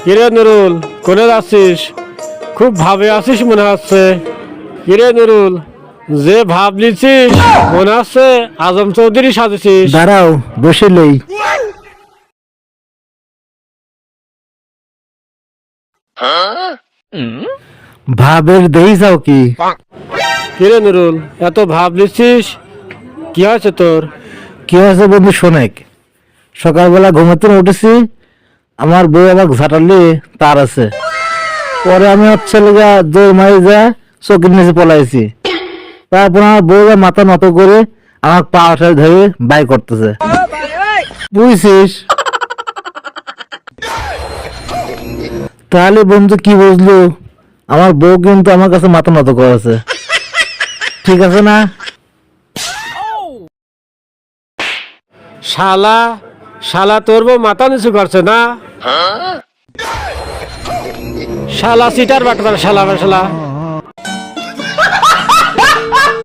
কিরে নুরুল, কোনে যাচ্ছিস? খুব ভাবে আছিস মনে হচ্ছে। কিরে নুরুল, যে ভাব নিচ্ছিস মনে হচ্ছে আজম চৌধুরী সাজেছিস। দাঁড়াও, বসে লই। ভাবের দেই যাও কি? কিরে নুরুল, এত ভাব নিচ্ছিস, কি হয়েছে তোর? কি হয়েছে বন্ধু শোনেক? সকালবেলা ঘুমাতে উঠেছি, আমার বউ আবার ঝাঁটালি তার আছে। পরে আমি হচ্ছে লেগা দৌড় মারি যা চোখের নিচে পলাইছি। তারপর আমার বউ মাথা নত করে আমার পা ধরে বাই করতেছে, বুঝছিস? তাহলে বন্ধু কি বুঝলো? আমার বউ কিন্তু আমার কাছে মাথা নত করেছে, ঠিক আছে না? শালা শালা তোর বউ মাথা নিচু করছে না? শালা সিটার বাটবার শালা শালা